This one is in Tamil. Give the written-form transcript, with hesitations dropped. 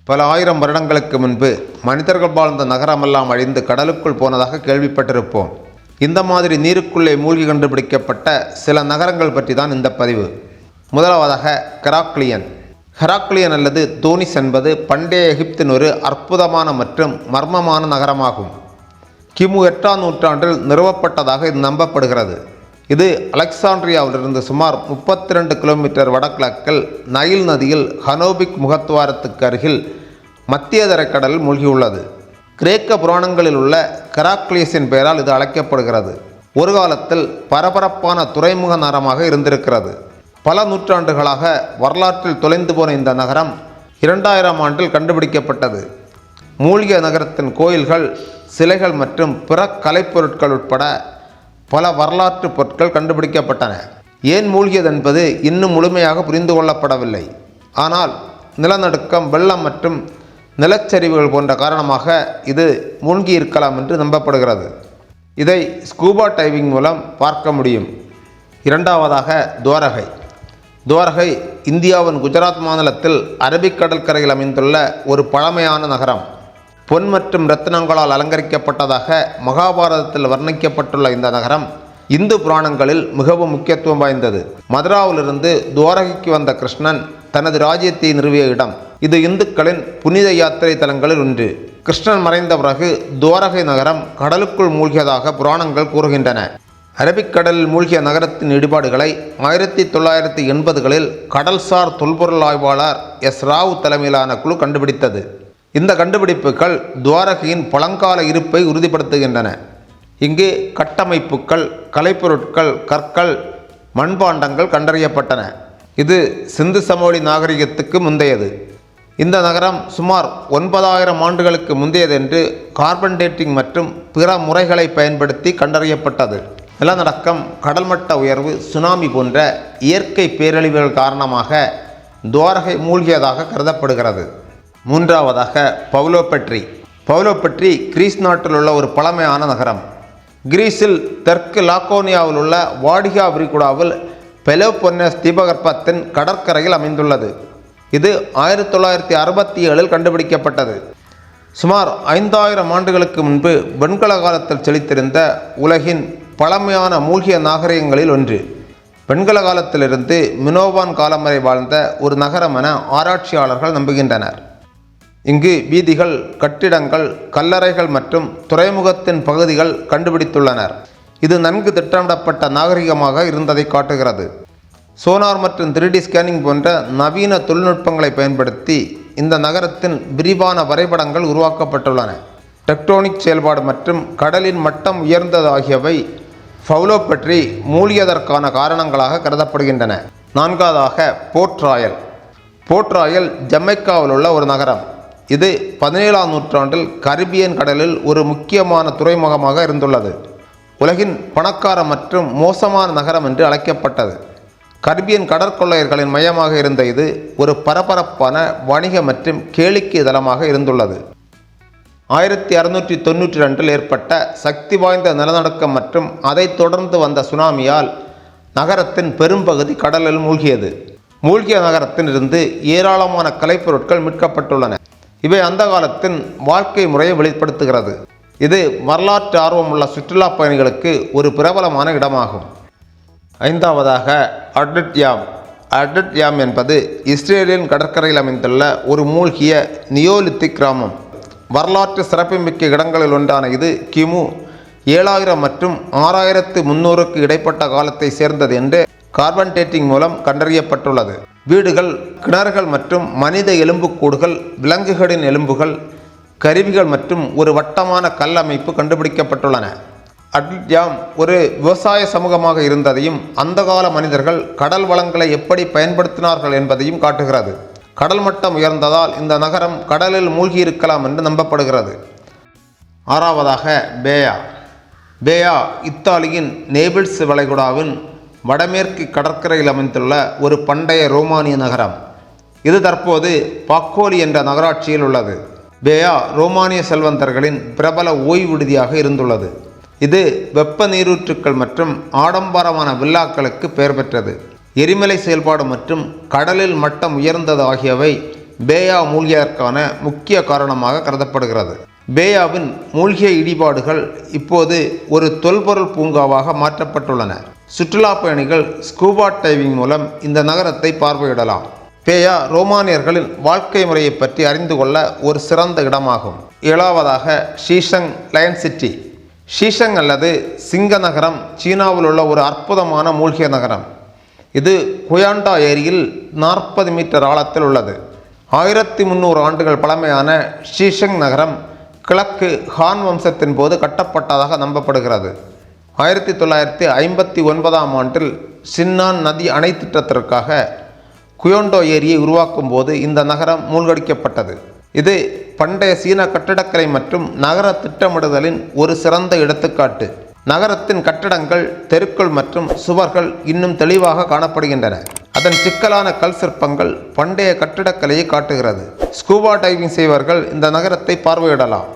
பல ஆயிரம் வருடங்களுக்கு முன்பு மனிதர்கள் வாழ்ந்த நகரமெல்லாம் அழிந்து கடலுக்குள் போனதாக கேள்விப்பட்டிருப்போம். இந்த மாதிரி நீருக்குள்ளே மூழ்கி கண்டுபிடிக்கப்பட்ட சில நகரங்கள் பற்றி தான் இந்த பதிவு. முதலாவதாக ஹெராக்லியன். ஹெராக்லியன் அல்லது தூனிஸ் என்பது பண்டைய எகிப்தின் ஒரு அற்புதமான மற்றும் மர்மமான நகரமாகும். கிமு 8ஆம் நூற்றாண்டில் நிறுவப்பட்டதாக இது நம்பப்படுகிறது. இது அலெக்சாண்ட்ரியாவிலிருந்து சுமார் 32 கிலோமீட்டர் வடகிழக்கில் நைல் நதியில் ஹனோபிக் முகத்துவாரத்துக்கு அருகில் மத்திய தரைக்கடலில் மூழ்கியுள்ளது. கிரேக்க புராணங்களில் உள்ள ஹெராக்லியஸின் பெயரால் இது அழைக்கப்படுகிறது. ஒரு காலத்தில் பரபரப்பான துறைமுக நகரமாக இருந்திருக்கிறது. பல நூற்றாண்டுகளாக வரலாற்றில் தொலைந்து போன இந்த நகரம் 2000ஆம் ஆண்டில் கண்டுபிடிக்கப்பட்டது. மூழ்கிய நகரத்தின் கோயில்கள், சிலைகள் மற்றும் பிற கலைப்பொருட்கள் உட்பட பல வரலாற்று பொருட்கள் கண்டுபிடிக்கப்பட்டன. ஏன் மூழ்கியது என்பது இன்னும் முழுமையாக புரிந்து கொள்ளப்படவில்லை. ஆனால் நிலநடுக்கம், வெள்ளம் மற்றும் நிலச்சரிவுகள் போன்ற காரணமாக இது மூழ்கி இருக்கலாம் என்று நம்பப்படுகிறது. இதை ஸ்கூபா டைவிங் மூலம் பார்க்க முடியும். இரண்டாவதாக துவாரகை. துவாரகை இந்தியாவின் குஜராத் மாநிலத்தில் அரபிக்கடற்கரையில் அமைந்துள்ள ஒரு பழமையான நகரம். பொன் மற்றும் இரத்தினங்களால் அலங்கரிக்கப்பட்டதாக மகாபாரதத்தில் வர்ணிக்கப்பட்டுள்ள இந்த நகரம் இந்து புராணங்களில் மிகவும் முக்கியத்துவம் வாய்ந்தது. மதுராவிலிருந்து துவாரகைக்கு வந்த கிருஷ்ணன் தனது ராஜ்யத்தை நிறுவிய இடம். இது இந்துக்களின் புனித யாத்திரை தலங்களில் ஒன்று. கிருஷ்ணன் மறைந்த பிறகு துவாரகை நகரம் கடலுக்குள் மூழ்கியதாக புராணங்கள் கூறுகின்றன. அரபிக்கடலில் மூழ்கிய நகரத்தின் இடிபாடுகளை 1980களில் கடல்சார் தொல்பொருள் ஆய்வாளர் எஸ். ராவ் தலைமையிலான குழு கண்டுபிடித்தது. இந்த கண்டுபிடிப்புகள் துவாரகையின் பழங்கால இருப்பை உறுதிப்படுத்துகின்றன. இங்கு கட்டமைப்புகள், கலைப்பொருட்கள், கற்கள், மண்பாண்டங்கள் கண்டறியப்பட்டன. இது சிந்து சமவெளி நாகரிகத்துக்கு முந்தையது. இந்த நகரம் சுமார் 9000 ஆண்டுகளுக்கு முந்தையது என்று கார்பன் டேட்டிங் மற்றும் பிற முறைகளை பயன்படுத்தி கண்டறியப்பட்டது. நிலநடுக்கம், கடல்மட்ட உயர்வு, சுனாமி போன்ற இயற்கை பேரழிவுகள் காரணமாக துவாரகை மூழ்கியதாக கருதப்படுகிறது. மூன்றாவதாக பவுலோபெட்ரி. பவுலோபெட்ரி கிரீஸ் நாட்டில் உள்ள ஒரு பழமையான நகரம். கிரீஸில் தெற்கு லாக்கோனியாவில் உள்ள வாடிகா விரிகுடாவில் பெலோபொன்னேஸ் தீபகற்பத்தின் கடற்கரையில் அமைந்துள்ளது. இது 1967இல் கண்டுபிடிக்கப்பட்டது. சுமார் 5000 ஆண்டுகளுக்கு முன்பு வெண்கல காலத்தில் செழித்திருந்த உலகின் பழமையான மூழ்கிய நாகரிகங்களில் ஒன்று. வெண்கல காலத்திலிருந்து மினோவான் காலம் வரை வாழ்ந்த ஒரு நகரம் என ஆராய்ச்சியாளர்கள் நம்புகின்றனர். இங்கு வீதிகள், கட்டிடங்கள், கல்லறைகள் மற்றும் துறைமுகத்தின் பகுதிகள் கண்டுபிடித்துள்ளனர். இது நன்கு திட்டமிடப்பட்ட நாகரிகமாக இருந்ததை காட்டுகிறது. சோனார் மற்றும் 3D ஸ்கேனிங் போன்ற நவீன தொழில்நுட்பங்களை பயன்படுத்தி இந்த நகரத்தின் விரிவான வரைபடங்கள் உருவாக்கப்பட்டுள்ளன. டெக்டோனிக் செயல்பாடு மற்றும் கடலின் மட்டம் உயர்ந்தது ஆகியவை பவுலோபெட்ரி மூழ்கியதற்கான காரணங்களாக கருதப்படுகின்றன. நான்காவதாக போர்ட் ராயல். போர்ட் ராயல் ஜமைக்காவில் உள்ள ஒரு நகரம். இது 17ஆம் நூற்றாண்டில் கரிபியன் கடலில் ஒரு முக்கியமான துறைமுகமாக இருந்துள்ளது. உலகின் பணக்கார மற்றும் மோசமான நகரம் என்று அழைக்கப்பட்டது. கரிபியன் கடற்கொள்ளையர்களின் மையமாக இருந்த இது ஒரு பரபரப்பான வணிக மற்றும் கேளிக்கை தளமாக இருந்துள்ளது. 1692இல் ஏற்பட்ட சக்தி வாய்ந்த நிலநடுக்கம் மற்றும் அதைத் தொடர்ந்து வந்த சுனாமியால் நகரத்தின் பெரும்பகுதி கடலில் மூழ்கியது. மூழ்கிய நகரத்தில் இருந்து ஏராளமான கலைப்பொருட்கள் மீட்கப்பட்டுள்ளன. இவை அந்த காலத்தின் வாழ்க்கை முறையை வெளிப்படுத்துகிறது. இது வரலாற்று ஆர்வமுள்ள சுற்றுலா பயணிகளுக்கு ஒரு பிரபலமான இடமாகும். ஐந்தாவதாக அட்லட்யாம். அட்லட்யாம் என்பது இஸ்ரேலின் கடற்கரையில் அமைந்துள்ள ஒரு மூழ்கிய நியோலித்திக் கிராமம். வரலாற்று சிறப்புமிக்க இடங்களில் ஒன்றான இது கிமு 7000 மற்றும் 6300க்கு இடைப்பட்ட காலத்தை சேர்ந்தது என்று கார்பன் டேட்டிங் மூலம் கண்டறியப்பட்டுள்ளது. வீடுகள், கிணறுகள் மற்றும் மனித எலும்புக்கூடுகள், விலங்குகளின் எலும்புகள், கருவிகள் மற்றும் ஒரு வட்டமான கல் அமைப்பு கண்டுபிடிக்கப்பட்டுள்ளன. அட்லட்யாம் ஒரு விவசாய சமூகமாக இருந்ததையும் அந்த கால மனிதர்கள் கடல் வளங்களை எப்படி பயன்படுத்தினார்கள் என்பதையும் காட்டுகிறது. கடல் மட்டம் உயர்ந்ததால் இந்த நகரம் கடலில் மூழ்கி இருக்கலாம் என்று நம்பப்படுகிறது. ஆறாவதாக பேயா. பேயா இத்தாலியின் நேபிள்ஸ் வளைகுடாவின் வடமேற்கு கடற்கரையில் அமைந்துள்ள ஒரு பண்டைய ரோமானிய நகரம். இது தற்போது பாக்கோலி என்ற நகராட்சியில் உள்ளது. பேயா ரோமானிய செல்வந்தர்களின் பிரபல ஓய்வு விடுதியாக இருந்துள்ளது. இது வெப்ப நீரூற்றுக்கள் மற்றும் ஆடம்பரமான வில்லாக்களுக்கு பெயர் பெற்றது. எரிமலை செயல்பாடு மற்றும் கடலில் மட்டம் உயர்ந்தது ஆகியவை பேயா மூழ்கியதற்கான முக்கிய காரணமாக கருதப்படுகிறது. பேயாவின் மூழ்கிய இடிபாடுகள் இப்போது ஒரு தொல்பொருள் பூங்காவாக மாற்றப்பட்டுள்ளன. சுற்றுலா பயணிகள் ஸ்கூபா டைவிங் மூலம் இந்த நகரத்தை பார்வையிடலாம். பேயா ரோமானியர்களின் வாழ்க்கை முறையை பற்றி அறிந்து கொள்ள ஒரு சிறந்த இடமாகும். 7வதாக ஷீஷங் லயன் சிட்டி. ஷீஷங் அல்லது சிங்க நகரம் சீனாவில் உள்ள ஒரு அற்புதமான மூழ்கிய நகரம். இது குயாண்டா ஏரியில் 40 மீட்டர் ஆழத்தில் உள்ளது. 1300 ஆண்டுகள் பழமையான ஷீஷங் நகரம் கிழக்கு ஹான் வம்சத்தின் போது கட்டப்பட்டதாக நம்பப்படுகிறது. 1959ஆம் ஆண்டில் சின்னான் நதி அணை திட்டத்திற்காக குயோண்டோ ஏரியை உருவாக்கும் போது இந்த நகரம் மூழ்கடிக்கப்பட்டது. இது பண்டைய சீன கட்டிடக்கலை மற்றும் நகர திட்டமிடுதலின் ஒரு சிறந்த எடுத்துக்காட்டு. நகரத்தின் கட்டடங்கள், தெருக்கள் மற்றும் சுவர்கள் இன்னும் தெளிவாக காணப்படுகின்றன. அதன் சிக்கலான கல் சிற்பங்கள் பண்டைய கட்டிடக்கலையை காட்டுகிறது. ஸ்கூபா டைவிங் செய்வர்கள் இந்த நகரத்தை பார்வையிடலாம்.